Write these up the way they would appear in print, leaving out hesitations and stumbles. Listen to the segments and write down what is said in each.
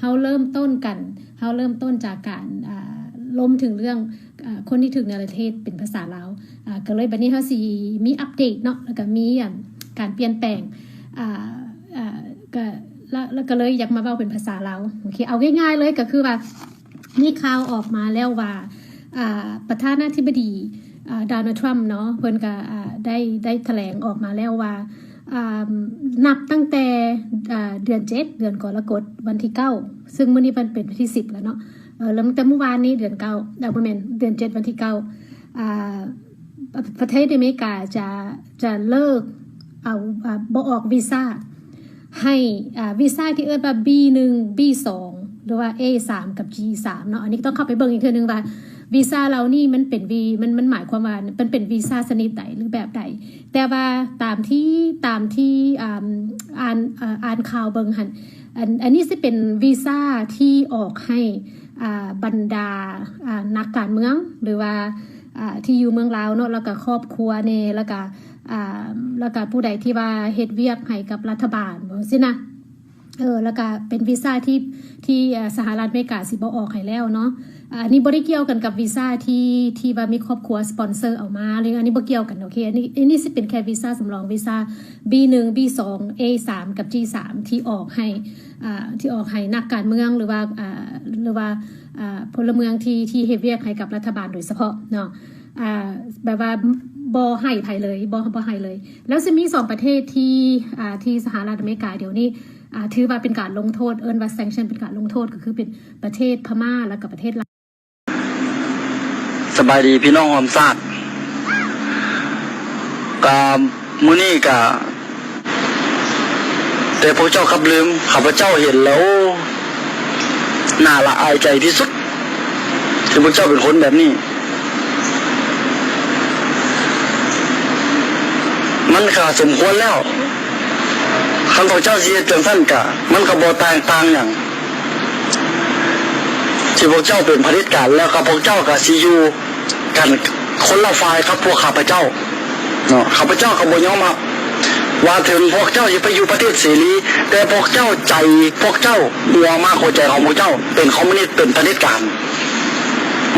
เฮาเริ่มต้นกันเฮาเริ่มต้นจากการล้มถึงเรื่องคนที่ถึงในประเทศเป็นภาษาลาวก็เลยบัดนี้เฮาสิมีอัปเดตเนาะแล้วก็มีการเปลี่ยนแปลงแล้วก็เลยอยากมาเว้าเป็นภาษาลาวโอเคเอาง่ายๆเลยก็คือว่ามีข่าวออกมาแล้วว่าประธานาธิบดีโดนัลด์ทรัมป์เนาะเพิ่นก็ได้แถลงออกมาแล้วว่านับตั้งแต่เดือน7เดือนกรกฎาคมวันที่9ซึ่งมื้อนี้มันเป็นวันที่10แล้วเนาะแล้วตั้งแต่เมื่อวานนี้เดือน9บ่แม่นเดือน7วันที่9ประเทศอเมริกาจะเลิกเอาบ่ออกวีซ่าให้วีซ่าที่เอิ้นว่า B1 B2 หรือว่า A3 กับ G3 เนาะอันนี้ต้องเข้าไปเบิ่งอีกเทื่อนึงว่าวีซ่าเรานี่มันเป็นมันหมายความว่ามันเป็นวีซ่าชนิดใดหรือแบบใดแต่ว่าตามที่อ่านข่าวเบิ่งหั่นอันนี้สิเป็นวีซ่าที่ออกให้บรรดานักการเมืองหรือว่าที่อยู่เมืองลาวเนาะแล้วก็ครอบครัวแน่แล้วก็ผู้ใดที่ว่าเฮ็ดเวียกให้กับรัฐบาลบ่ซินะแล้วก็เป็นวีซ่าที่สหรัฐอเมริกาสิบ่ออกให้แล้วเนาะอันนี้บ่ได้เกี่ยวกันกับวีซ่าที่ว่ามีครอบครัวสปอนเซอร์เอามาหรืออันนี้บ่เกี่ยวกันโอเคอันนี้สิเป็นแค่วีซ่าสำรองวีซ่า B1 B2 A3 กับ G3 ที่ออกให้นักการเมืองหรือว่าพลเมืองที่เฮ็ดเวียกให้กับรัฐบาลโดยเฉพาะเนาะแบบว่าบ่ให้ไผเลยบ่ให้เลยแล้วจะมี2ประเทศที่สหรัฐอเมริกาเดี๋ยวนี้ถือว่าเป็นการลงโทษว่า sanction เป็นการลงโทษก็คือเป็นประเทศพม่าแล้วก็ประเทศลาวสบายดีพี่น้องหอมซาดก็มื้อนี้ก็แต่พระเจ้าครับลืมข้าพเจ้าเห็นแล้วน่าละอายใจที่สุดที่พระเจ้าเป็นคนแบบนี้มันก็สมควรแล้วคันพระเจ้าสิเฮ็ดจังซั่นก็มันก็บ่ต่างหยังที่พระเจ้าเป็นเผด็จการแล้วก็พระเจ้าก็สิอยู่กันคนละฝ่ายครับพวกข้าพเจ้าเนาะข้าพเจ้าก็บ่ยอมรับว่าถึงพวกเจ้าจะไปอยู่ประเทศเสรีแต่พวกเจ้าใจพวกเจ้าดัวมากหัวใจของพวกเจ้าเป็นคอมมิวนิสต์เป็นเผด็จการ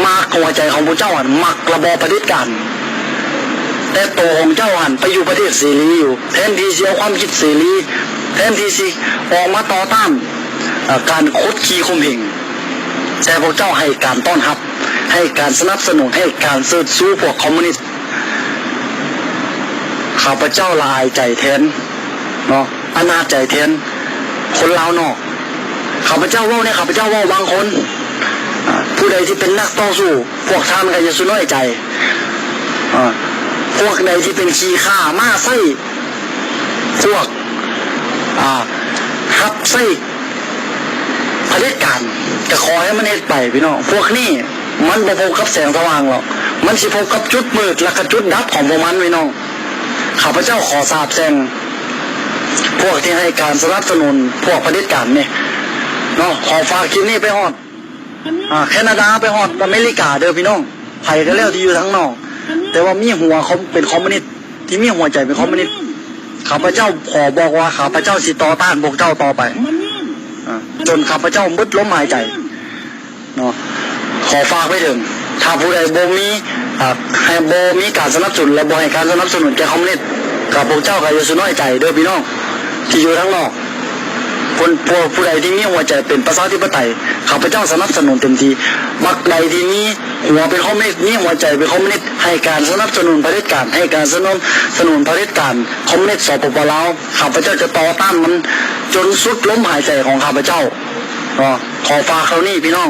มากหัวใจของพวกเจ้ามักระบอบเผด็จการแต่ตัวของเจ้าไปอยู่ประเทศเสรีอยู่แทนที่จะเอาความคิดเสรีแทนที่สิออกมาต่อต้านการคดขี่ข่มเหงแต่พวกเจ้าให้การต้อนรับให้การสนับสนุนให้การเสิร์ชสู้พวกคอมมิวนิสต์ข้าพเจ้าละอายใจแทนเนาะอนาจใจแทนคนลาวนอกข้าพเจ้าเว้าเนี่ยข้าพเจ้าเว้าบางคนผู้ใดที่เป็นนักต่อสู้พวกท่านก็จะสุน้อยใจพวกใดที่เป็นขี้ข้ามาไส้พวกฮับไส้เผด็จการจะขอให้มันเฮ็ดไปพี่น้องพวกนี้มันบ่พบกับแสงสว่างหรอกมันสิพบกับจุดมืดและก็จุดดับของพวกมันพี่น้องข้าพเจ้าขอสาบแช่งพวกที่ให้การสนับสนุนพวกเผด็จการเนี่ยเนาะขอฝากคลิปนี้ไปฮอดแคนาดาไปฮอดอเมริกาเด้อพี่น้องไผก็แล้วที่อยู่ทั้งนอกแต่ว่ามีหัวเขาเป็นคอมมิวนิสต์ที่มีหัวใจเป็นคอมมิวนิสต์ข้าพเจ้าขอบอกว่าข้าพเจ้าสิต่อต้านพวกเจ้าต่อไปจนข้าพเจ้ามุดล้มหายใจเนาะขอฝากไว้ถึงถ้าผู้ใดบ่มีให้บ่มีการสนับสนุนและบ่ให้การสนับสนุนแก่คอมมิวนิสต์กับพวกเจ้าก็อย่าสุน้อยใจเด้อพี่น้องที่อยู่ทั้งนอกผู้ใดที่มีหัวใจเป็นประชาธิปไตยข้าพเจ้าสนับสนุนเต็มที่มักใดที่มีหัวเป็นคอมมิวนิสต์มีหัวใจเป็นคอมมิวนิสต์ให้การสนับสนุนเผด็จการให้การสนับสนุนเผด็จการคอมมิวนิสต์สปปลาวข้าพเจ้าจะต่อต้านมันจนสุดล้มหายใจของข้าพเจ้าขอฝากเขานี่พี่น้อง